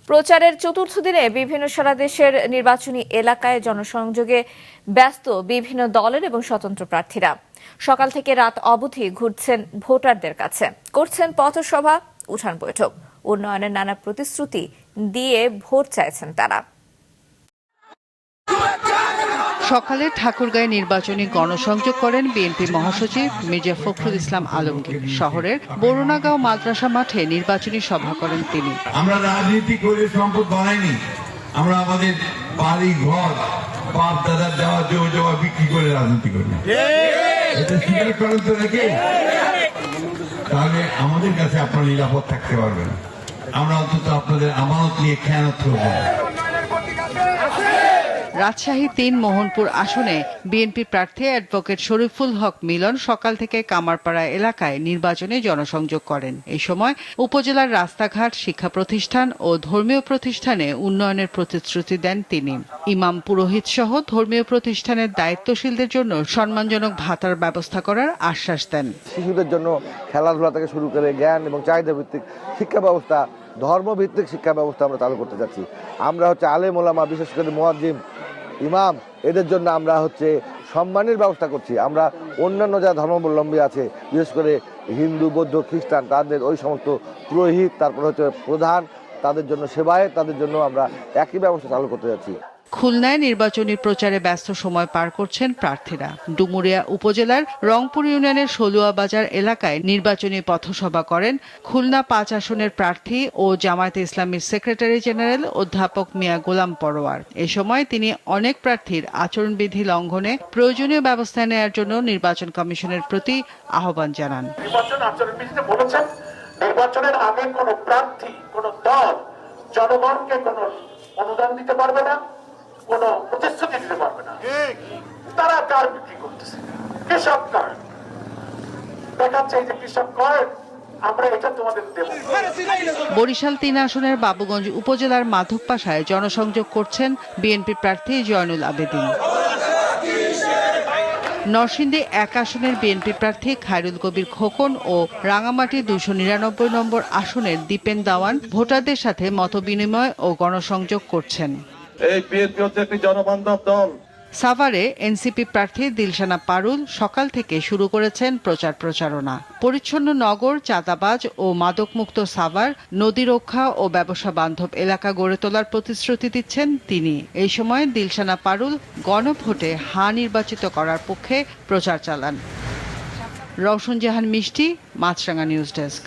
প্রচারের চতুর্থ দিনে বিভিন্ন সারা দেশের নির্বাচনী এলাকায় জনসংযোগে ব্যস্ত বিভিন্ন দলের এবং স্বতন্ত্র প্রার্থীরা। সকাল থেকে রাত অবধি ঘুরছেন ভোটারদের কাছে, করছেন পথসভা, উঠান বৈঠক, উন্নয়নের নানা প্রতিশ্রুতি দিয়ে ভোট চাইছেন তারা। সকালে ঠাকুরগাঁয়ে নির্বাচনী গণসংযোগ করেন বিএনপি মহাসচিব মির্জা ফখরুল ইসলাম আলমগীর। শহরের বরুণাগাঁও মাদ্রাসা মাঠে নির্বাচনী সভা করেন তিনি। আমরা রাজনীতি করে সম্পদ বানাইনি, আমরা আমাদের বাড়ি ঘর বাপ দাদার দেওয়া জমা বিক্রি করে রাজনীতি করি। এটা স্বীকার করেন তো নাকি? তাহলে আমাদের কাছে আপনারা নিরাপদ থাকতে পারবেন। আমরা অন্তত আপনাদের আমানত নিয়ে খেয়ানত করব। রাজশাহী ৩ মোহনপুর আসনে বিএনপি প্রার্থী অ্যাডভোকেট শরীফুল হক মিলন সকাল থেকে কামারপাড়া এলাকায় নির্বাচনে জনসংযোগ করেন। এই সময় উপজেলার রাস্তাঘাট, শিক্ষা প্রতিষ্ঠান ও ধর্মীয় প্রতিষ্ঠানে উন্নয়নের প্রতিশ্রুতি দেন তিনি। ইমাম, পুরোহিত সহ ধর্মীয় প্রতিষ্ঠানের দায়িত্বশীলদের জন্য সম্মানজনক ভাতার ব্যবস্থা করার আশ্বাস দেন। শিশুদের জন্য খেলাধুলা থেকে শুরু করে জ্ঞান এবং চাহিদা ভিত্তিক শিক্ষা ব্যবস্থা, ধর্মভিত্তিক শিক্ষা ব্যবস্থা আমরা চালু করতে যাচ্ছি। আমরা আলেম ওলামা, বিশেষ করে মুয়াজ্জিম, ইমাম, এদের জন্য আমরা সম্মানের ব্যবস্থা করছি। আমরা অন্যান্য যারা ধর্মাবলম্বী আছে, বিশেষ করে হিন্দু, বৌদ্ধ, খ্রিস্টান, তাদের ওই সমস্ত পুরোহিত, তারপর প্রধান, তাদের জন্য সেবায়েত, তাদের জন্য আমরা একই ব্যবস্থা চালু করতে যাচ্ছি। খুলনায় নির্বাচনী প্রচারে ব্যস্ত সময় পার করছেন প্রার্থীরা। ডুমুরিয়া উপজেলার রংপুর ইউনিয়নের সলুয়া বাজার এলাকায় নির্বাচনী পথসভা করেন খুলনা ৫ আসনের প্রার্থী ও জামায়াতে ইসলামীর সেক্রেটারি জেনারেল অধ্যাপক মিয়া গোলাম পরোয়ার। এ সময় তিনি অনেক প্রার্থীর আচরণবিধি লঙ্ঘনে প্রয়োজনীয় ব্যবস্থা নেওয়ার জন্য নির্বাচন কমিশনের প্রতি আহ্বান জানান। নির্বাচনের আগে কোন প্রার্থী, কোন দল জনগণকে কোন অনুদান দিতে পারবে না, কোন প্রতিশ্রুতি দিতে পারবে না। তারা কার বিক্রি করতেছে? কৃষক কার্ড দেখাচ্ছে, এই যে কৃষক কার্ড, আমরা এটা তোমাদের দেব। বরিশাল ৩ আসনের বাবুগঞ্জ উপজেলার মাধবপাশায় জনসংযোগ করছেন বিএনপি প্রার্থী জয়নুল আবেদিন। নরসিংদী ১ আসনের বিএনপি প্রার্থী খায়রুল কবির খোকন ও রাঙামাটি ২৯৯ নম্বর আসনের দীপেন দাওয়ান ভোটারদের সাথে মতবিনিময় ও গণসংযোগ করছেন। এই বিএনপি হচ্ছে একটি জনবান্ধব দল। সাভারে এনসিপি প্রার্থী দিলশানা পারুল সকাল থেকে শুরু করেছেন প্রচারণা। পরিচ্ছন্ন নগর, চাঁদাবাজ ও মাদকমুক্ত সাভার, নদী রক্ষা ও ব্যবসা বান্ধব এলাকা গড়ে তোলার প্রতিশ্রুতি দিচ্ছেন তিনি। এই সময় দিলশানা পারুল গণভোটে হ্যাঁ নির্বাচিত করার পক্ষে প্রচার চালান। রওশন জাহান মিষ্টি, মাছরাঙা নিউজ ডেস্ক।